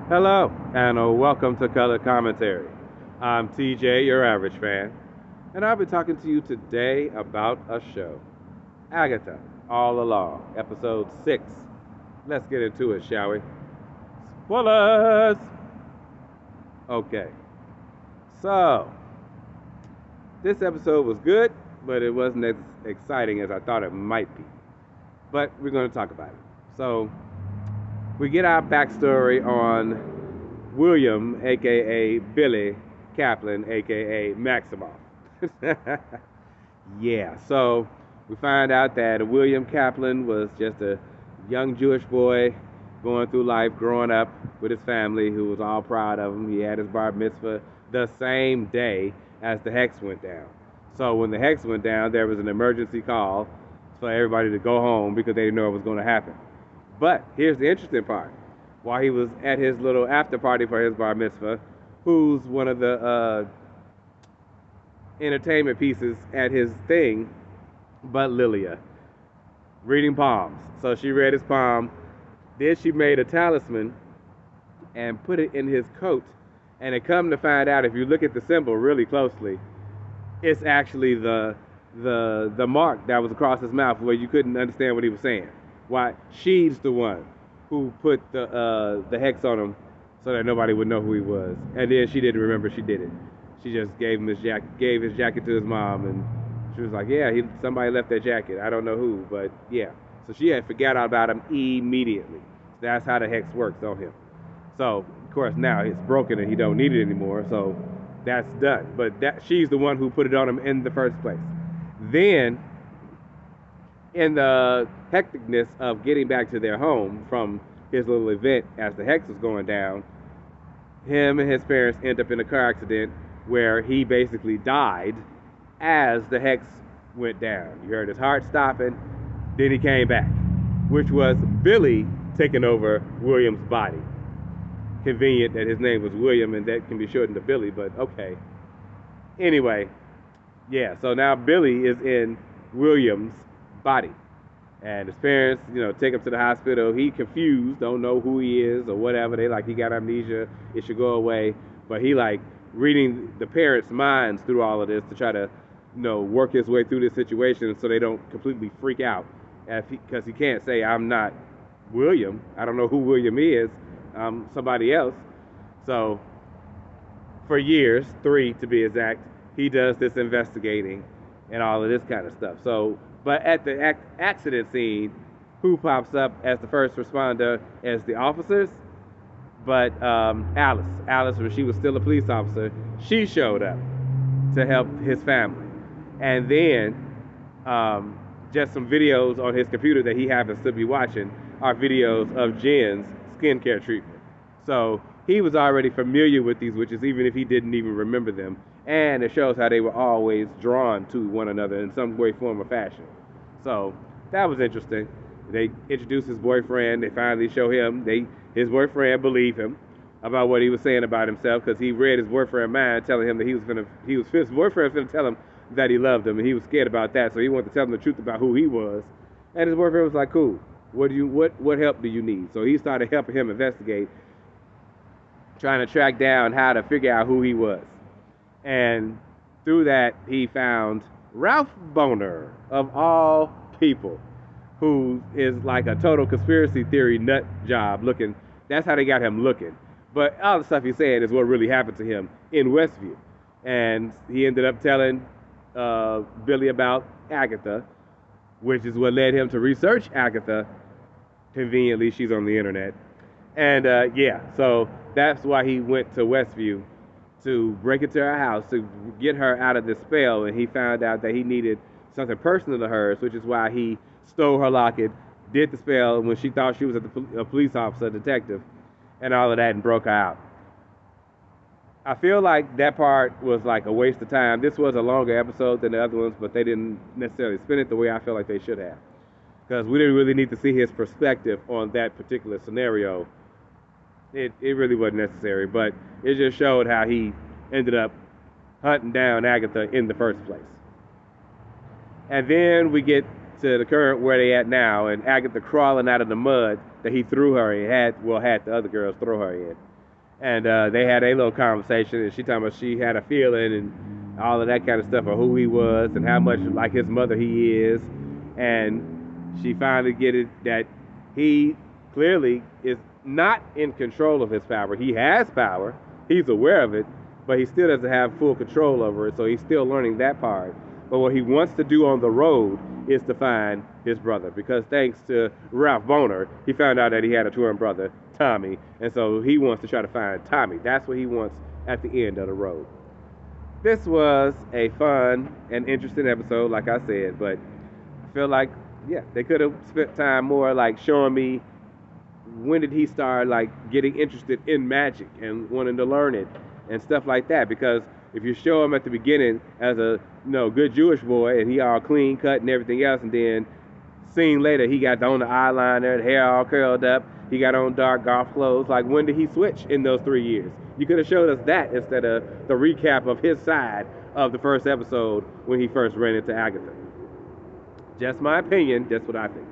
Hello, and welcome to Color Commentary. I'm TJ, your average fan, and I'll be talking to you today about a show, Agatha, All Along, episode 6. Let's get into it, shall we? Spoilers! Okay, so this episode was good, but it wasn't as exciting as I thought it might be. But we're going to talk about it. So, we get our backstory on William, aka Billy Kaplan, aka Maximoff. Yeah, so we find out that William Kaplan was just a young Jewish boy going through life, growing up with his family, who was all proud of him. He had his bar mitzvah the same day as the hex went down. So when the hex went down, there was an emergency call for everybody to go home because they didn't know what was going to happen. But here's the interesting part. While he was at his little after party for his bar mitzvah, who's one of the entertainment pieces at his thing, but Lilia, reading palms. So she read his palm. Then she made a talisman and put it in his coat. And it come to find out, if you look at the symbol really closely, it's actually the mark that was across his mouth where you couldn't understand what he was saying. Why? She's the one who put the hex on him so that nobody would know who he was. And then she didn't remember she did it. She just gave him gave his jacket to his mom, and she was like, "Yeah, somebody left that jacket. I don't know who, but yeah." So she had forgot about him immediately. That's how the hex works on him. So of course now it's broken and he don't need it anymore. So that's done. But she's the one who put it on him in the first place. Then, in the hecticness of getting back to their home from his little event as the hex was going down, him and his parents end up in a car accident where he basically died as the hex went down. You heard his heart stopping, then he came back, which was Billy taking over William's body. Convenient that his name was William and that can be shortened to Billy, but okay. Anyway, yeah, so now Billy is in William's body. And his parents, take him to the hospital. He confused, don't know who he is or whatever. They like, he got amnesia, it should go away. But he like reading the parents' minds through all of this to try to, work his way through this situation so they don't completely freak out. Because he can't say, I'm not William. I don't know who William is. I'm somebody else. So for years, 3 to be exact, he does this investigating and all of this kind of stuff. So, but at the accident scene, who pops up as the first responder as the officers? But Alice, when she was still a police officer, she showed up to help his family. And then just some videos on his computer that he happens to be watching are videos of Jen's skincare treatment. So he was already familiar with these witches, even if he didn't even remember them. And it shows how they were always drawn to one another in some way, form, or fashion. So that was interesting. They introduced his boyfriend. They finally show him. His boyfriend believed him about what he was saying about himself, because he read his boyfriend's mind, telling him that his boyfriend was gonna tell him that he loved him, and he was scared about that. So he wanted to tell him the truth about who he was. And his boyfriend was like, "Cool. What help do you need?" So he started helping him investigate, trying to track down how to figure out who he was. And through that, he found Ralph Boner, of all people, who is like a total conspiracy theory nut job looking. That's how they got him looking. But all the stuff he's saying is what really happened to him in Westview. And he ended up telling Billy about Agatha, which is what led him to research Agatha. Conveniently, she's on the internet. And yeah, so that's why he went to Westview, to break into her house, to get her out of this spell. And he found out that he needed something personal to hers, which is why he stole her locket, did the spell when she thought she was a police officer, detective, and all of that, and broke her out. I feel like that part was like a waste of time. This was a longer episode than the other ones, but they didn't necessarily spin it the way I feel like they should have, because we didn't really need to see his perspective on that particular scenario. It really wasn't necessary, but it just showed how he ended up hunting down Agatha in the first place. And then we get to the current where they at now, and Agatha crawling out of the mud that he threw her in, had the other girls throw her in. And they had a little conversation, and she talking about she had a feeling and all of that kind of stuff of who he was and how much like his mother he is. And she finally get it that he clearly is not in control of his power. He has power, he's aware of it, but he still doesn't have full control over it, so he's still learning that part. But what he wants to do on the road is to find his brother, because thanks to Ralph Boner, he found out that he had a twin brother, Tommy, and so he wants to try to find Tommy. That's what he wants at the end of the road. This was a fun and interesting episode, like I said, but I feel like, yeah, they could have spent time more like showing me when did he start like getting interested in magic and wanting to learn it and stuff like that, because if you show him at the beginning as a good Jewish boy and he all clean cut and everything else, and then scene later he got on the eyeliner, the hair all curled up, he got on dark golf clothes, like when did he switch in those 3 years? You could have showed us that instead of the recap of his side of the first episode when he first ran into Agatha. Just my opinion, that's what I think.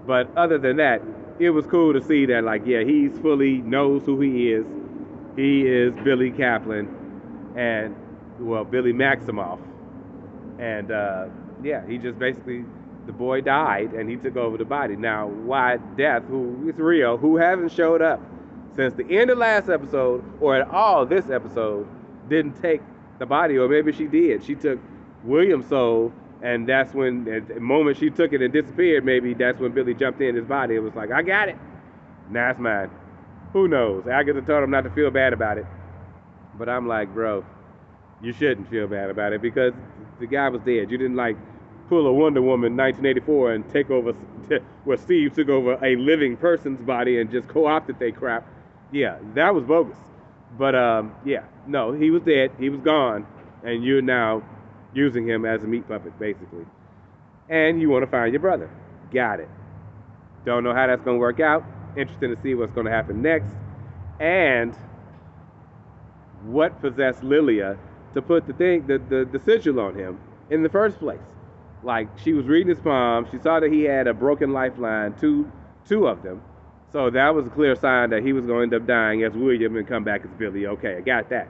But other than that, it was cool to see that, like, yeah, he's fully knows who he is. He is Billy Kaplan, and, well, Billy Maximoff. And, yeah, he just basically, the boy died, and he took over the body. Now, why Death, who is real, who hasn't showed up since the end of last episode, or at all this episode, didn't take the body, or maybe she did. She took William's soul, and that's when, at the moment she took it and disappeared, maybe that's when Billy jumped in his body and was like, I got it. Now it's mine. Who knows? Agatha told him not to feel bad about it. But I'm like, bro, you shouldn't feel bad about it, because the guy was dead. You didn't, like, pull a Wonder Woman 1984 and take over, where Steve took over a living person's body and just co-opted their crap. Yeah, that was bogus. But, yeah, no, he was dead. He was gone. And you're now using him as a meat puppet, basically. And you want to find your brother. Got it. Don't know how that's going to work out. Interesting to see what's going to happen next. And what possessed Lilia to put the sigil on him in the first place. Like, she was reading his palm. She saw that he had a broken lifeline, two of them. So that was a clear sign that he was going to end up dying as William and come back as Billy. Okay, I got that.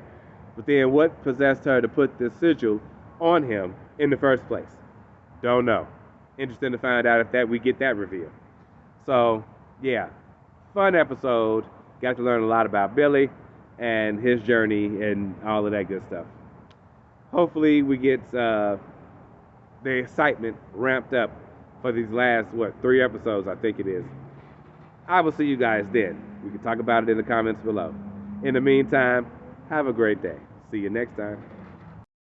But then what possessed her to put the sigil on him in the first place? Don't know. Interesting to find out if we get that reveal. So, yeah, fun episode. Got to learn a lot about Billy and his journey and all of that good stuff. Hopefully we get the excitement ramped up for these last, 3 episodes, I think it is. I will see you guys then. We can talk about it in the comments below. In the meantime, have a great day. See you next time.